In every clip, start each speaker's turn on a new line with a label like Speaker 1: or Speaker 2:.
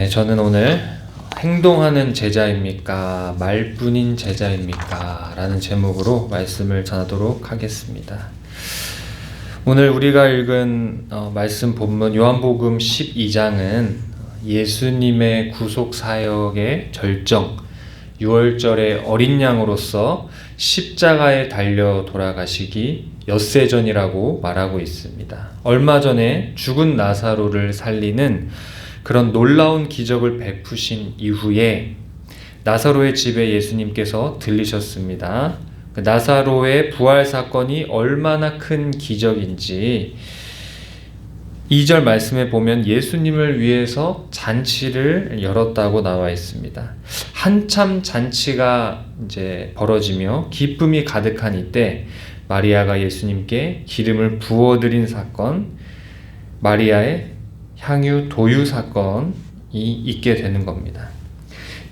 Speaker 1: 네, 저는 오늘 행동하는 제자입니까? 말뿐인 제자입니까? 라는 제목으로 말씀을 전하도록 하겠습니다. 오늘 우리가 읽은 말씀 본문 요한복음 12장은 예수님의 구속 사역의 절정, 6월절의 어린 양으로서 십자가에 달려 돌아가시기 엿새 전이라고 말하고 있습니다. 얼마 전에 죽은 나사로를 살리는 그런 놀라운 기적을 베푸신 이후에 나사로의 집에 예수님께서 들리셨습니다. 그 나사로의 부활 사건이 얼마나 큰 기적인지 2절 말씀에 보면 예수님을 위해서 잔치를 열었다고 나와 있습니다. 한참 잔치가 이제 벌어지며 기쁨이 가득한 이때 마리아가 예수님께 기름을 부어드린 사건, 마리아의 향유 도유 사건이 있게 되는 겁니다.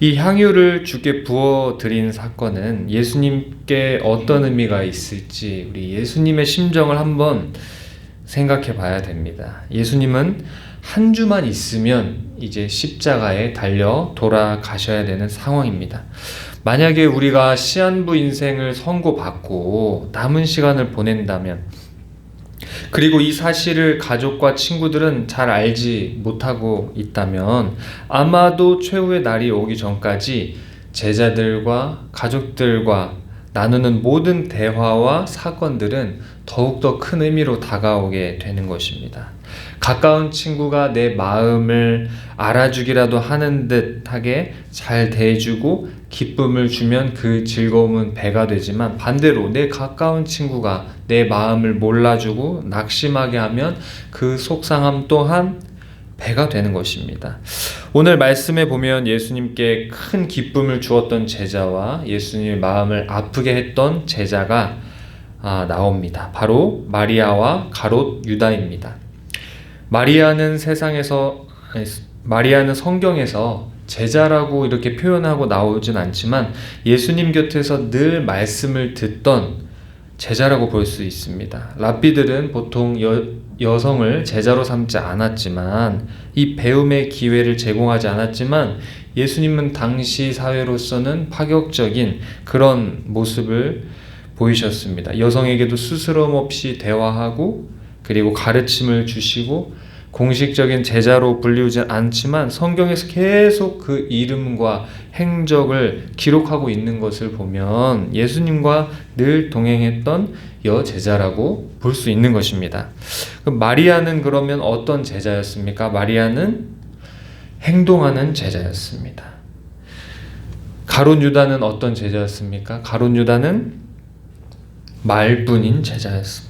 Speaker 1: 이 향유를 주께 부어드린 사건은 예수님께 어떤 의미가 있을지 우리 예수님의 심정을 한번 생각해 봐야 됩니다. 예수님은 한 주만 있으면 이제 십자가에 달려 돌아가셔야 되는 상황입니다. 만약에 우리가 시한부 인생을 선고받고 남은 시간을 보낸다면, 그리고 이 사실을 가족과 친구들은 잘 알지 못하고 있다면 아마도 최후의 날이 오기 전까지 제자들과 가족들과 나누는 모든 대화와 사건들은 더욱더 큰 의미로 다가오게 되는 것입니다. 가까운 친구가 내 마음을 알아주기라도 하는 듯하게 잘 대해주고 기쁨을 주면 그 즐거움은 배가 되지만, 반대로 내 가까운 친구가 내 마음을 몰라주고 낙심하게 하면 그 속상함 또한 배가 되는 것입니다. 오늘 말씀에 보면 예수님께 큰 기쁨을 주었던 제자와 예수님의 마음을 아프게 했던 제자가 나옵니다. 바로 마리아와 가롯 유다입니다. 마리아는 성경에서 제자라고 이렇게 표현하고 나오진 않지만 예수님 곁에서 늘 말씀을 듣던 제자라고 볼 수 있습니다. 랍비들은 보통 여성을 제자로 삼지 않았지만, 이 배움의 기회를 제공하지 않았지만, 예수님은 당시 사회로서는 파격적인 그런 모습을 보이셨습니다. 여성에게도 스스럼 없이 대화하고, 그리고 가르침을 주시고, 공식적인 제자로 불리우지 않지만 성경에서 계속 그 이름과 행적을 기록하고 있는 것을 보면 예수님과 늘 동행했던 여제자라고 볼 수 있는 것입니다. 마리아는 그러면 어떤 제자였습니까? 마리아는 행동하는 제자였습니다. 가롯 유다는 어떤 제자였습니까? 가롯 유다는 말뿐인 제자였습니다.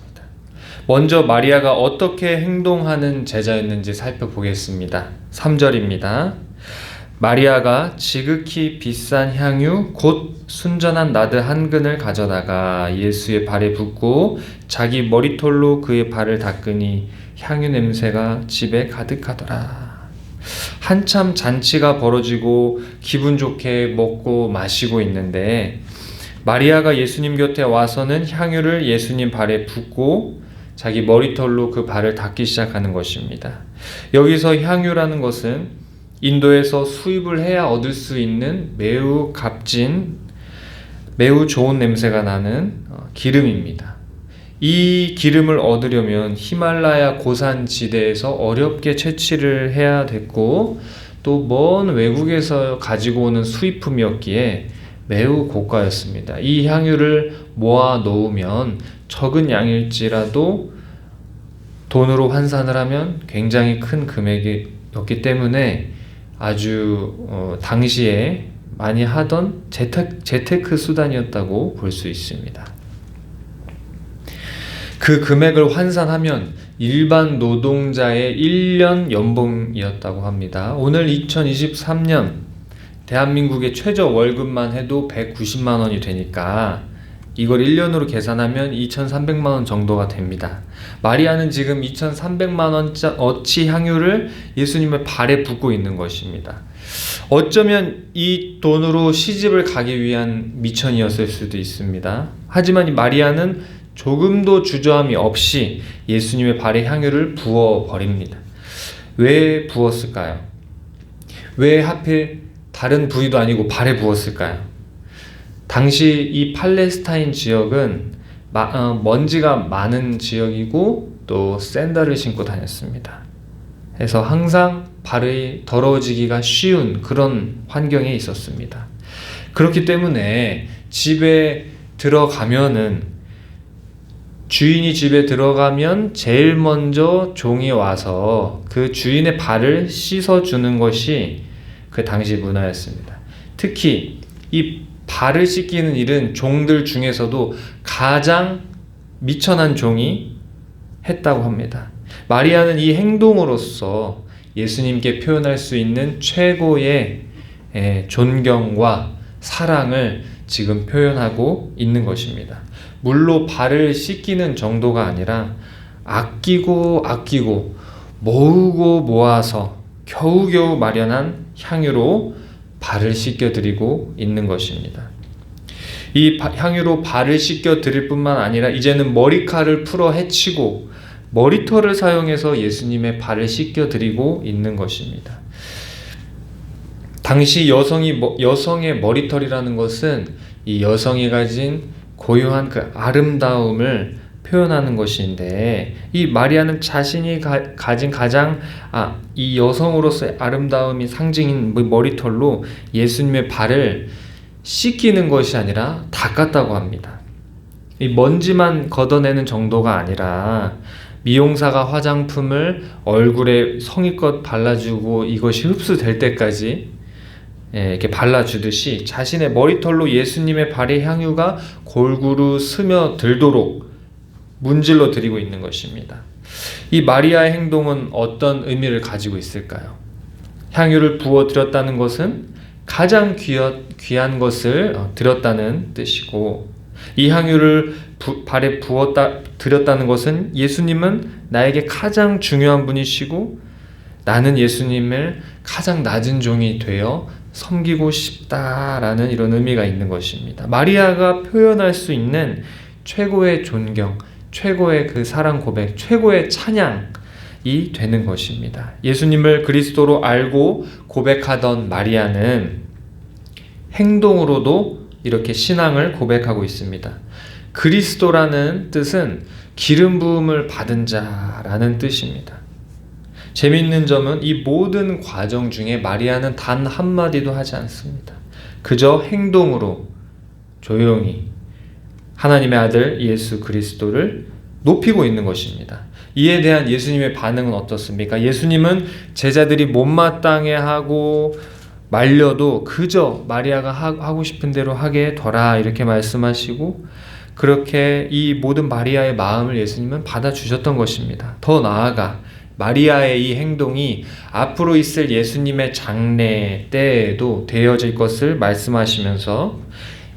Speaker 1: 먼저 마리아가 어떻게 행동하는 제자였는지 살펴보겠습니다. 3절입니다. 마리아가 지극히 비싼 향유 곧 순전한 나드 한 근을 가져다가 예수의 발에 붓고 자기 머리털로 그의 발을 닦으니 향유 냄새가 집에 가득하더라. 한참 잔치가 벌어지고 기분 좋게 먹고 마시고 있는데 마리아가 예수님 곁에 와서는 향유를 예수님 발에 붓고 자기 머리털로 그 발을 닦기 시작하는 것입니다. 여기서 향유라는 것은 인도에서 수입을 해야 얻을 수 있는 매우 값진, 매우 좋은 냄새가 나는 기름입니다. 이 기름을 얻으려면 히말라야 고산 지대에서 어렵게 채취를 해야 됐고, 또 먼 외국에서 가지고 오는 수입품이었기에 매우 고가였습니다. 이 향유를 모아 놓으면 적은 양일지라도 돈으로 환산을 하면 굉장히 큰 금액이었기 때문에 아주 당시에 많이 하던 재테크 수단이었다고 볼 수 있습니다. 그 금액을 환산하면 일반 노동자의 1년 연봉이었다고 합니다. 오늘 2023년 대한민국의 최저 월급만 해도 190만 원이 되니까 이걸 1년으로 계산하면 2,300만 원 정도가 됩니다. 마리아는 지금 2,300만 원어치 향유를 예수님의 발에 붓고 있는 것입니다. 어쩌면 이 돈으로 시집을 가기 위한 미천이었을 수도 있습니다. 하지만 이 마리아는 조금도 주저함이 없이 예수님의 발에 향유를 부어 버립니다. 왜 부었을까요? 왜 하필 다른 부위도 아니고 발에 부었을까요? 당시 이 팔레스타인 지역은 먼지가 많은 지역이고 또 샌들을 신고 다녔습니다. 그래서 항상 발이 더러워지기가 쉬운 그런 환경에 있었습니다. 그렇기 때문에 집에 들어가면은, 주인이 집에 들어가면 제일 먼저 종이 와서 그 주인의 발을 씻어주는 것이 그 당시 문화였습니다. 특히 이 발을 씻기는 일은 종들 중에서도 가장 미천한 종이 했다고 합니다. 마리아는 이 행동으로써 예수님께 표현할 수 있는 최고의 존경과 사랑을 지금 표현하고 있는 것입니다. 물로 발을 씻기는 정도가 아니라 아끼고 모으고 모아서 겨우겨우 마련한 향유로 발을 씻겨드리고 있는 것입니다. 이 향유로 발을 씻겨드릴 뿐만 아니라 이제는 머리카락을 풀어 헤치고 머리털을 사용해서 예수님의 발을 씻겨드리고 있는 것입니다. 당시 여성의 머리털이라는 것은 이 여성이 가진 고유한 그 아름다움을 표현하는 것인데, 이 마리아는 자신이 가진 가장 이 여성으로서의 아름다움이 상징인 머리털로 예수님의 발을 씻기는 것이 아니라 닦았다고 합니다. 이 먼지만 걷어내는 정도가 아니라 미용사가 화장품을 얼굴에 성의껏 발라주고 이것이 흡수될 때까지 이렇게 발라주듯이 자신의 머리털로 예수님의 발의 향유가 골고루 스며들도록 문질러 드리고 있는 것입니다. 이 마리아의 행동은 어떤 의미를 가지고 있을까요? 향유를 부어 드렸다는 것은 가장 귀한 것을 드렸다는 뜻이고, 이 향유를 발에 드렸다는 것은 예수님은 나에게 가장 중요한 분이시고 나는 예수님을 가장 낮은 종이 되어 섬기고 싶다라는 이런 의미가 있는 것입니다. 마리아가 표현할 수 있는 최고의 존경, 최고의 그 사랑 고백, 최고의 찬양이 되는 것입니다. 예수님을 그리스도로 알고 고백하던 마리아는 행동으로도 이렇게 신앙을 고백하고 있습니다. 그리스도라는 뜻은 기름 부음을 받은 자라는 뜻입니다. 재미있는 점은 이 모든 과정 중에 마리아는 단 한마디도 하지 않습니다. 그저 행동으로 조용히 하나님의 아들 예수 그리스도를 높이고 있는 것입니다. 이에 대한 예수님의 반응은 어떻습니까? 예수님은 제자들이 못마땅해하고 말려도 그저 마리아가 하고 싶은 대로 하게 둬라 이렇게 말씀하시고, 그렇게 이 모든 마리아의 마음을 예수님은 받아주셨던 것입니다. 더 나아가 마리아의 이 행동이 앞으로 있을 예수님의 장례 때에도 되어질 것을 말씀하시면서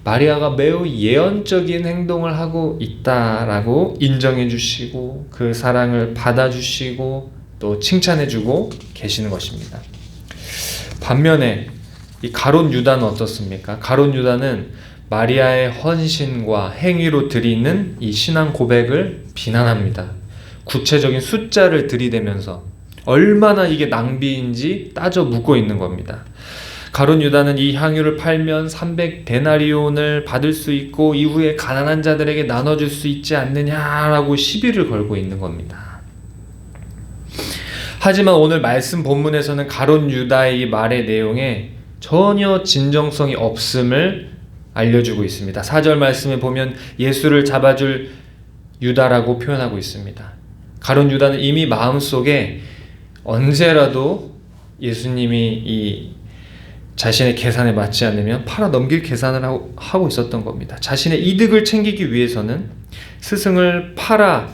Speaker 1: 마리아가 매우 예언적인 행동을 하고 있다라고 인정해 주시고 그 사랑을 받아주시고 또 칭찬해 주고 계시는 것입니다. 반면에 이 가룟 유다는 어떻습니까? 가룟 유다는 마리아의 헌신과 행위로 드리는 이 신앙 고백을 비난합니다. 구체적인 숫자를 들이대면서 얼마나 이게 낭비인지 따져 묻고 있는 겁니다. 가룟 유다는 이 향유를 팔면 300데나리온을 받을 수 있고 이후에 가난한 자들에게 나눠줄 수 있지 않느냐라고 시비를 걸고 있는 겁니다. 하지만 오늘 말씀 본문에서는 가룟 유다의 이 말의 내용에 전혀 진정성이 없음을 알려주고 있습니다. 4절 말씀에 보면 예수를 잡아줄 유다라고 표현하고 있습니다. 가룟 유다는 이미 마음속에 언제라도 예수님이 이 자신의 계산에 맞지 않으면 팔아 넘길 계산을 하고 있었던 겁니다. 자신의 이득을 챙기기 위해서는 스승을 팔아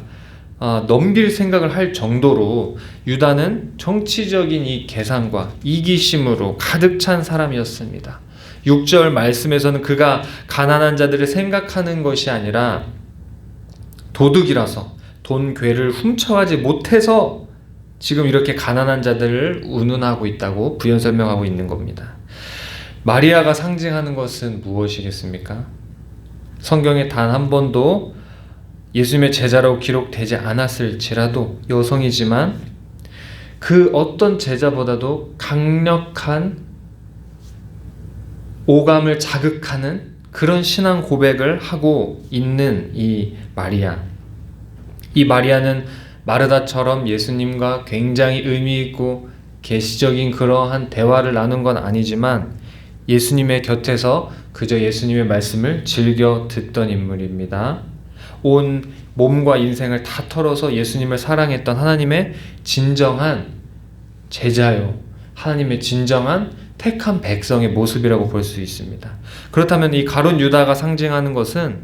Speaker 1: 넘길 생각을 할 정도로 유다는 정치적인 이 계산과 이기심으로 가득 찬 사람이었습니다. 6절 말씀에서는 그가 가난한 자들을 생각하는 것이 아니라 도둑이라서 돈 괴를 훔쳐가지 못해서 지금 이렇게 가난한 자들을 운운하고 있다고 부연 설명하고 있는 겁니다. 마리아가 상징하는 것은 무엇이겠습니까? 성경에 단 한 번도 예수님의 제자라고 기록되지 않았을지라도 여성이지만 그 어떤 제자보다도 강력한 오감을 자극하는 그런 신앙 고백을 하고 있는 이 마리아. 이 마리아는 마르다처럼 예수님과 굉장히 의미 있고 계시적인 그러한 대화를 나눈 건 아니지만 예수님의 곁에서 그저 예수님의 말씀을 즐겨 듣던 인물입니다. 온 몸과 인생을 다 털어서 예수님을 사랑했던 하나님의 진정한 제자요, 하나님의 진정한 택한 백성의 모습이라고 볼 수 있습니다. 그렇다면 이 가룟 유다가 상징하는 것은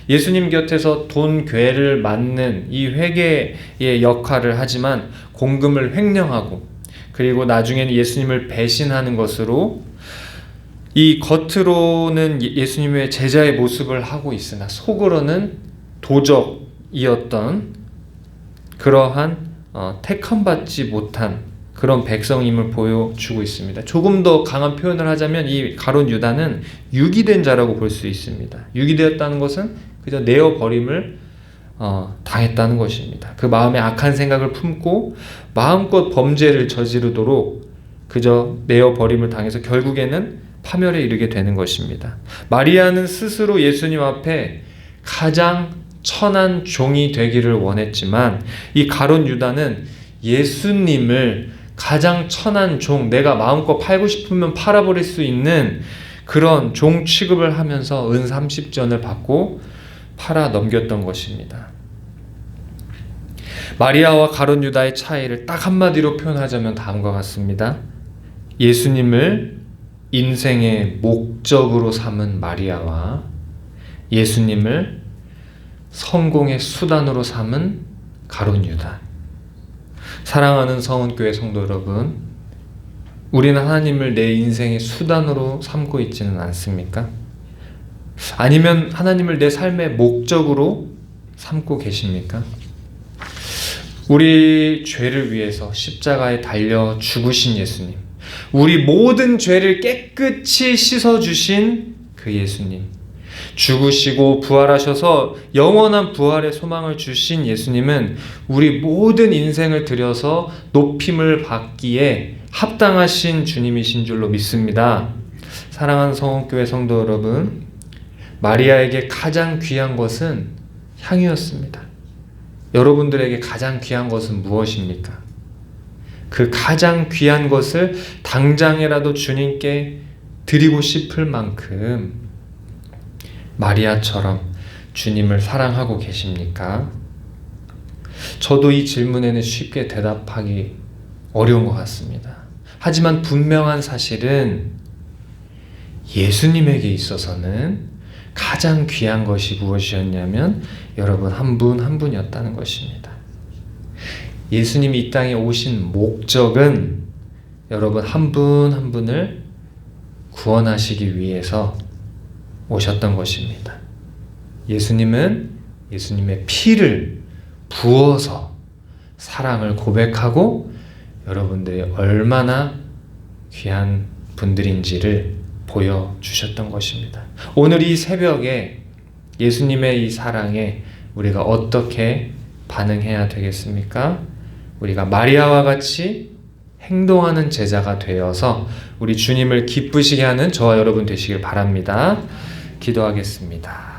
Speaker 1: 예수님 곁에서 돈 괴를 맞는 이 회계의 역할을 하지만 공금을 횡령하고 그리고 나중에는 예수님을 배신하는 것으로 이 겉으로는 예수님의 제자의 모습을 하고 있으나 속으로는 도적이었던 그러한 택함받지 못한 그런 백성임을 보여주고 있습니다. 조금 더 강한 표현을 하자면 이 가룟 유다는 유기된 자라고 볼 수 있습니다. 유기되었다는 것은 그저 내어버림을 당했다는 것입니다. 그 마음에 악한 생각을 품고 마음껏 범죄를 저지르도록 그저 내어버림을 당해서 결국에는 파멸에 이르게 되는 것입니다. 마리아는 스스로 예수님 앞에 가장 천한 종이 되기를 원했지만 이 가룟 유다는 예수님을 가장 천한 종, 내가 마음껏 팔고 싶으면 팔아버릴 수 있는 그런 종 취급을 하면서 은 30전을 받고 팔아 넘겼던 것입니다. 마리아와 가룟 유다의 차이를 딱 한마디로 표현하자면 다음과 같습니다. 예수님을 인생의 목적으로 삼은 마리아와 예수님을 성공의 수단으로 삼은 가룟 유다. 사랑하는 성은교회 성도 여러분, 우리는 하나님을 내 인생의 수단으로 삼고 있지는 않습니까? 아니면 하나님을 내 삶의 목적으로 삼고 계십니까? 우리 죄를 위해서 십자가에 달려 죽으신 예수님, 우리 모든 죄를 깨끗이 씻어주신 그 예수님, 죽으시고 부활하셔서 영원한 부활의 소망을 주신 예수님은 우리 모든 인생을 들여서 높임을 받기에 합당하신 주님이신 줄로 믿습니다. 사랑하는 성원교회 성도 여러분, 마리아에게 가장 귀한 것은 향이었습니다. 여러분들에게 가장 귀한 것은 무엇입니까? 그 가장 귀한 것을 당장이라도 주님께 드리고 싶을 만큼 마리아처럼 주님을 사랑하고 계십니까? 저도 이 질문에는 쉽게 대답하기 어려운 것 같습니다. 하지만 분명한 사실은 예수님에게 있어서는 가장 귀한 것이 무엇이었냐면 여러분 한 분 한 분이었다는 것입니다. 예수님이 이 땅에 오신 목적은 여러분 한 분 한 분을 구원하시기 위해서 오셨던 것입니다. 예수님은 예수님의 피를 부어서 사랑을 고백하고 여러분들이 얼마나 귀한 분들인지를 보여주셨던 것입니다. 오늘 이 새벽에 예수님의 이 사랑에 우리가 어떻게 반응해야 되겠습니까? 우리가 마리아와 같이 행동하는 제자가 되어서 우리 주님을 기쁘시게 하는 저와 여러분 되시길 바랍니다. 기도하겠습니다.